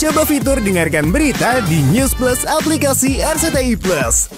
Coba fitur dengarkan berita di News Plus aplikasi RCTI Plus.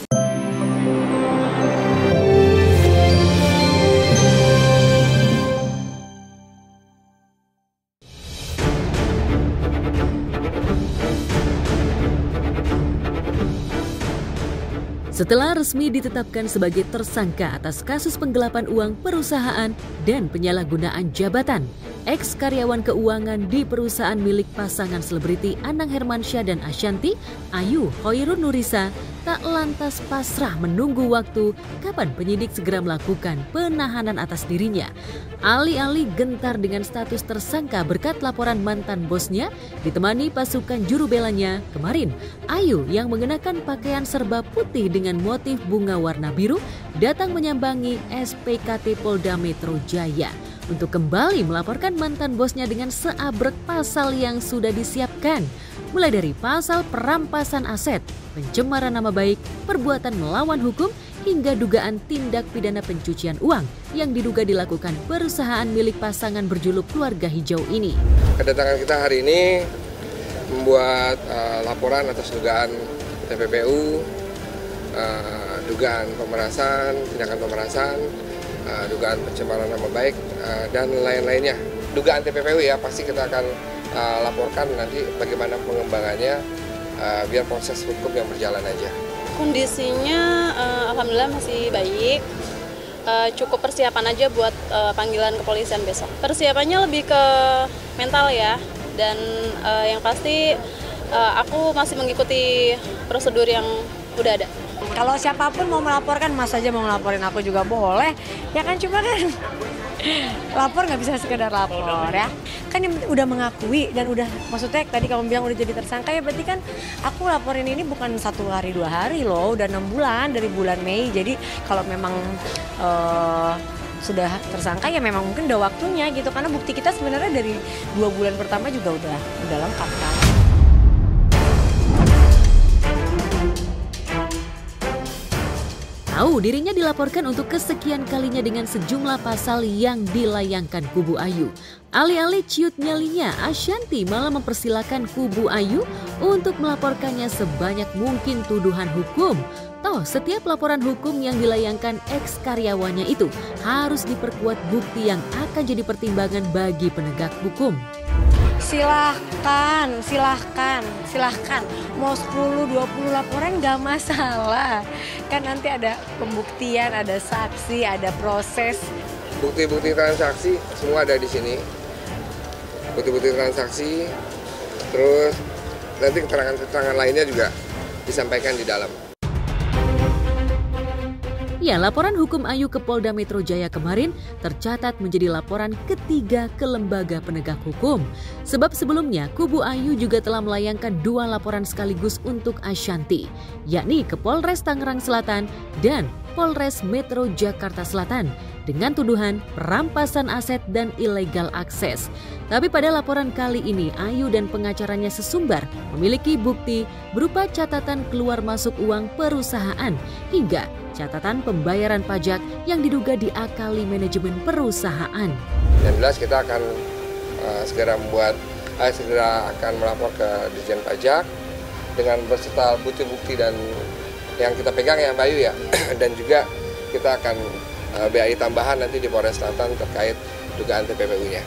Setelah resmi ditetapkan sebagai tersangka atas kasus penggelapan uang perusahaan dan penyalahgunaan jabatan, ex-karyawan keuangan di perusahaan milik pasangan selebriti Anang Hermansyah dan Ashanty, Ayu Hoirun Nurisa, tak lantas pasrah menunggu waktu kapan penyidik segera melakukan penahanan atas dirinya. Alih-alih gentar dengan status tersangka berkat laporan mantan bosnya, ditemani pasukan juru belanya, kemarin Ayu yang mengenakan pakaian serba putih dengan motif bunga warna biru datang menyambangi SPKT Polda Metro Jaya untuk kembali melaporkan mantan bosnya dengan seabrek pasal yang sudah disiapkan. Mulai dari pasal perampasan aset, pencemaran nama baik, perbuatan melawan hukum, hingga dugaan tindak pidana pencucian uang yang diduga dilakukan perusahaan milik pasangan berjuluk Keluarga Hijau ini. Kedatangan kita hari ini membuat laporan atas dugaan TPPU, dugaan pemerasan, tindakan pemerasan, dugaan pencemaran nama baik, dan lain-lainnya. Dugaan TPPU ya pasti kita akan laporkan nanti bagaimana pengembangannya biar proses hukum yang berjalan aja. Kondisinya alhamdulillah masih baik, cukup persiapan aja buat panggilan kepolisian besok. Persiapannya lebih ke mental ya, dan yang pasti aku masih mengikuti prosedur yang udah ada. Kalau siapapun mau melaporkan, Mas aja mau melaporin aku juga boleh, ya kan, cuma kan lapor nggak bisa sekedar lapor ya. Kan udah mengakui dan udah, maksudnya tadi kamu bilang udah jadi tersangka ya, berarti kan aku laporin ini bukan 1 hari 2 hari loh, udah 6 bulan dari bulan Mei. Jadi kalau memang sudah tersangka ya memang mungkin udah waktunya gitu, karena bukti kita sebenarnya dari 2 bulan pertama juga udah lengkap kan. Tahu dirinya dilaporkan untuk kesekian kalinya dengan sejumlah pasal yang dilayangkan kubu Ayu. Alih-alih ciut nyalinya, Ashanty malah mempersilahkan kubu Ayu untuk melaporkannya sebanyak mungkin tuduhan hukum. Toh, setiap laporan hukum yang dilayangkan ex-karyawannya itu harus diperkuat bukti yang akan jadi pertimbangan bagi penegak hukum. Silahkan. Mau 10-20 laporan gak masalah. Kan nanti ada pembuktian, ada saksi, ada proses. Bukti-bukti transaksi semua ada di sini. Bukti-bukti transaksi, terus nanti keterangan-keterangan lainnya juga disampaikan di dalam. Ya, laporan hukum Ayu ke Polda Metro Jaya kemarin tercatat menjadi laporan ketiga ke lembaga penegak hukum. Sebab sebelumnya kubu Ayu juga telah melayangkan 2 laporan sekaligus untuk Ashanty, yakni ke Polres Tangerang Selatan dan Polres Metro Jakarta Selatan dengan tuduhan perampasan aset dan ilegal akses. Tapi pada laporan kali ini Ayu dan pengacaranya sesumbar memiliki bukti berupa catatan keluar masuk uang perusahaan hingga catatan pembayaran pajak yang diduga diakali manajemen perusahaan. Yang jelas kita akan segera akan melapor ke Ditjen Pajak dengan beserta bukti-bukti dan yang kita pegang ya Mbak Ayu ya, dan juga kita akan BAI tambahan nanti di Polres Selatan terkait dugaan TPPU-nya.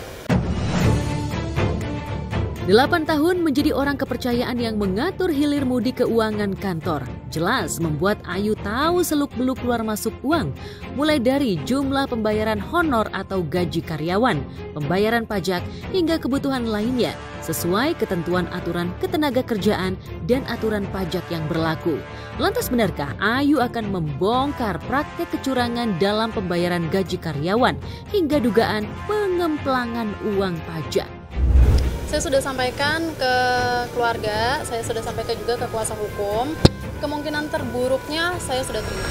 8 tahun menjadi orang kepercayaan yang mengatur hilir mudik keuangan kantor. Jelas membuat Ayu tahu seluk-beluk keluar masuk uang. Mulai dari jumlah pembayaran honor atau gaji karyawan, pembayaran pajak, hingga kebutuhan lainnya sesuai ketentuan aturan ketenaga kerjaan dan aturan pajak yang berlaku. Lantas benarkah Ayu akan membongkar praktek kecurangan dalam pembayaran gaji karyawan hingga dugaan pengemplangan uang pajak? Saya sudah sampaikan ke keluarga, saya sudah sampaikan juga ke kuasa hukum. Kemungkinan terburuknya saya sudah terima.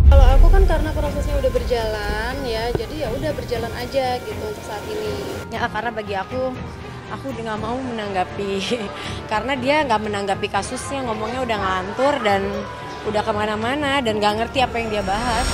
Kalau aku kan karena prosesnya udah berjalan ya, jadi ya udah berjalan aja gitu untuk saat ini. Ya karena bagi aku udah nggak mau menanggapi, karena dia nggak menanggapi kasusnya, ngomongnya udah ngantur dan udah kemana-mana dan nggak ngerti apa yang dia bahas.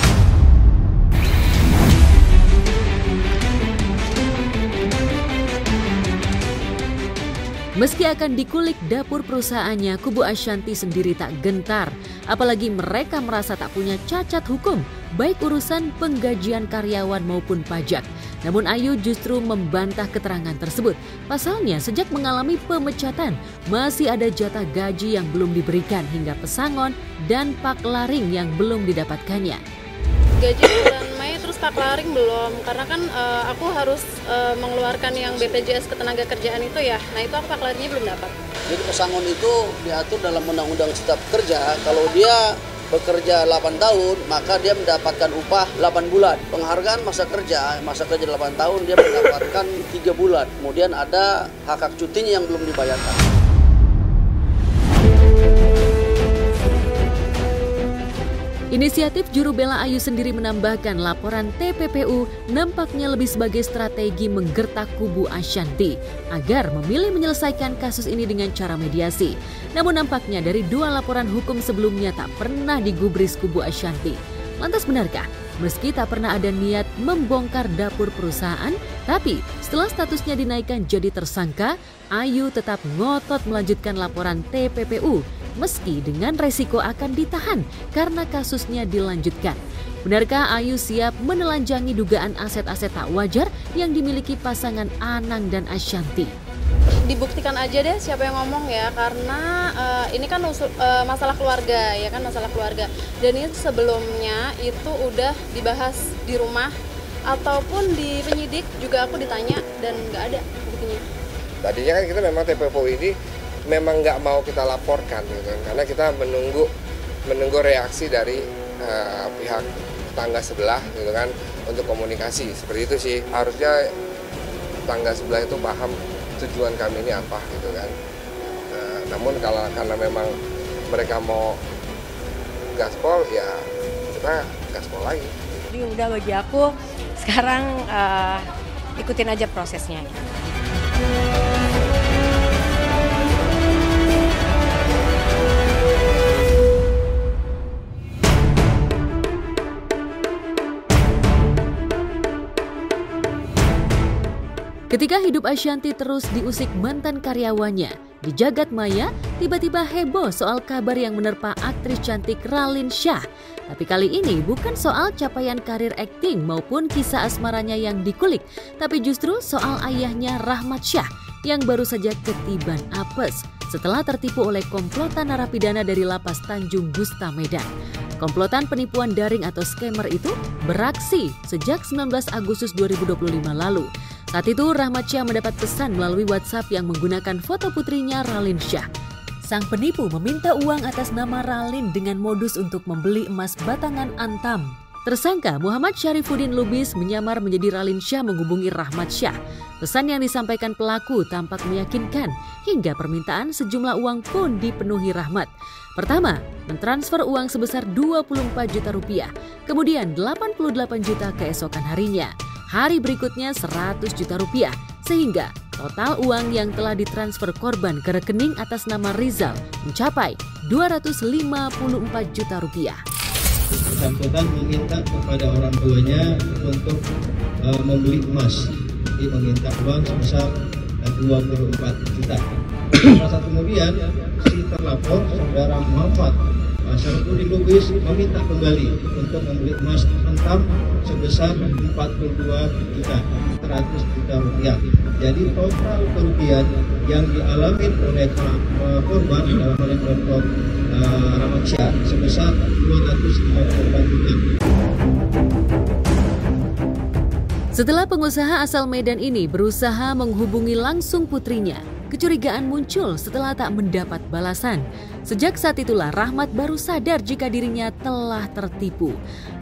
Meski akan dikulik dapur perusahaannya, kubu Ashanty sendiri tak gentar. Apalagi mereka merasa tak punya cacat hukum, baik urusan penggajian karyawan maupun pajak. Namun Ayu justru membantah keterangan tersebut. Pasalnya sejak mengalami pemecatan, masih ada jatah gaji yang belum diberikan hingga pesangon dan paklaring yang belum didapatkannya. Gaji bulan Mei terus paklaring belum, karena kan aku harus mengeluarkan yang BPJS Ketenagakerjaan itu ya. Nah itu aku paklaringnya belum dapat. Jadi pesangon itu diatur dalam Undang-Undang Cipta Kerja. Kalau dia bekerja 8 tahun, maka dia mendapatkan upah 8 bulan. Penghargaan masa kerja 8 tahun dia mendapatkan 3 bulan. Kemudian ada hak cutinya yang belum dibayarkan. Inisiatif juru bela Ayu sendiri menambahkan laporan TPPU nampaknya lebih sebagai strategi menggertak kubu Ashanty agar memilih menyelesaikan kasus ini dengan cara mediasi. Namun nampaknya dari 2 laporan hukum sebelumnya tak pernah digubris kubu Ashanty. Lantas benarkah? Meski tak pernah ada niat membongkar dapur perusahaan, tapi setelah statusnya dinaikkan jadi tersangka, Ayu tetap ngotot melanjutkan laporan TPPU meski dengan resiko akan ditahan karena kasusnya dilanjutkan. Benarkah Ayu siap menelanjangi dugaan aset-aset tak wajar yang dimiliki pasangan Anang dan Ashanty? Dibuktikan aja deh siapa yang ngomong ya, karena ini kan masalah keluarga ya kan, masalah keluarga. Dan ini sebelumnya itu udah dibahas di rumah ataupun di penyidik juga aku ditanya dan nggak ada buktinya. Tadinya kan kita memang TPPU ini memang nggak mau kita laporkan gitu kan, karena kita menunggu reaksi dari pihak tetangga sebelah gitu kan untuk komunikasi seperti itu sih. Harusnya tetangga sebelah itu paham tujuan kami ini apa gitu kan. Namun karena memang mereka mau gaspol ya kita gaspol lagi. Jadi udah bagi aku sekarang ikutin aja prosesnya. Ketika hidup Ashanty terus diusik mantan karyawannya, di jagat maya tiba-tiba heboh soal kabar yang menerpa aktris cantik Raline Shah. Tapi kali ini bukan soal capaian karir akting maupun kisah asmaranya yang dikulik, tapi justru soal ayahnya Rahmat Shah yang baru saja ketiban apes setelah tertipu oleh komplotan narapidana dari Lapas Tanjung Gusta Medan. Komplotan penipuan daring atau scammer itu beraksi sejak 19 Agustus 2025 lalu. Saat itu Rahmat Shah mendapat pesan melalui WhatsApp yang menggunakan foto putrinya Raline Shah. Sang penipu meminta uang atas nama Raline dengan modus untuk membeli emas batangan antam. Tersangka Muhammad Syarifuddin Lubis menyamar menjadi Raline Shah menghubungi Rahmat Shah. Pesan yang disampaikan pelaku tampak meyakinkan hingga permintaan sejumlah uang pun dipenuhi Rahmat. Pertama, mentransfer uang sebesar 24 juta rupiah, kemudian 88 juta keesokan harinya. Hari berikutnya 100 juta rupiah, sehingga total uang yang telah ditransfer korban ke rekening atas nama Rizal mencapai 254 juta rupiah. Bersangkutan meminta kepada orang tuanya untuk membeli emas. Dia meminta uang sebesar 24 juta. Masa kemudian si terlapor saudara Muhammad Syarifuddin Lubis meminta kembali untuk membeli emas antam sebesar 42 juta 100 juta rupiah. Jadi total kerugian yang dialami oleh korban dalam hal kelompok Rahmat Shah sebesar 254 juta. Setelah pengusaha asal Medan ini berusaha menghubungi langsung putrinya, kecurigaan muncul setelah tak mendapat balasan. Sejak saat itulah Rahmat baru sadar jika dirinya telah tertipu.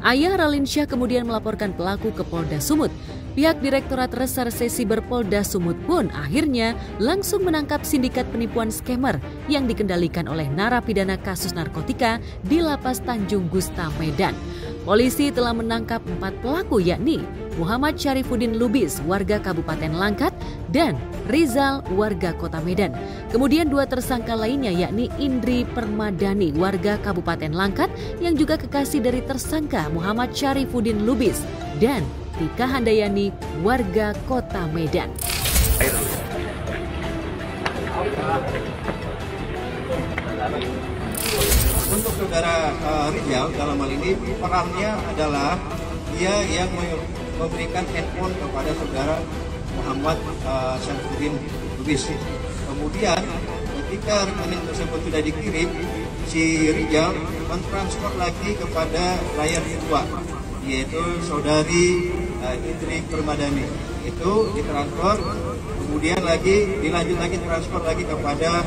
Ayah Raline Shah kemudian melaporkan pelaku ke Polda Sumut. Pihak Direktorat Reserse Siber Polda Sumut pun akhirnya langsung menangkap sindikat penipuan scammer yang dikendalikan oleh narapidana kasus narkotika di Lapas Tanjung Gusta Medan. Polisi telah menangkap 4 pelaku yakni Muhammad Syarifuddin Lubis, warga Kabupaten Langkat, dan Rizal, warga Kota Medan. Kemudian 2 tersangka lainnya yakni Indri Permadani, warga Kabupaten Langkat, yang juga kekasih dari tersangka Muhammad Syarifuddin Lubis, dan Tika Handayani, warga Kota Medan. Untuk saudara Rijal dalam hal ini perannya adalah dia yang memberikan handphone kepada saudara Muhammad Syamsuddin Lubis. Kemudian ketika rekening tersebut sudah dikirim, si Rijal mentransfer lagi kepada layar kedua, yaitu saudari Indri Permadani. Itu ditransfer, kemudian dilanjut lagi transfer lagi kepada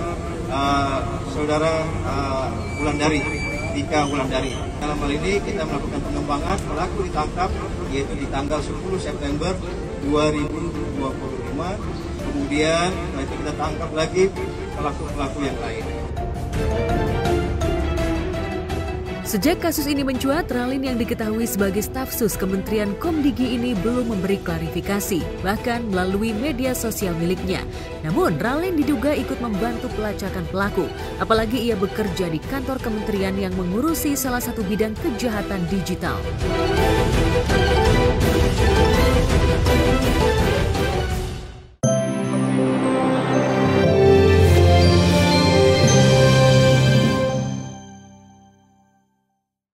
saudara Wulandari, Tika Wulandari. Dalam hal ini kita melakukan pengembangan, pelaku ditangkap yaitu di tanggal 10 September 2025. Kemudian nanti kita tangkap lagi pelaku-pelaku yang lain. Sejak kasus ini mencuat, Ralin yang diketahui sebagai staf sus Kementerian Komdigi ini belum memberi klarifikasi, bahkan melalui media sosial miliknya. Namun, Ralin diduga ikut membantu pelacakan pelaku, apalagi ia bekerja di kantor kementerian yang mengurusi salah satu bidang kejahatan digital.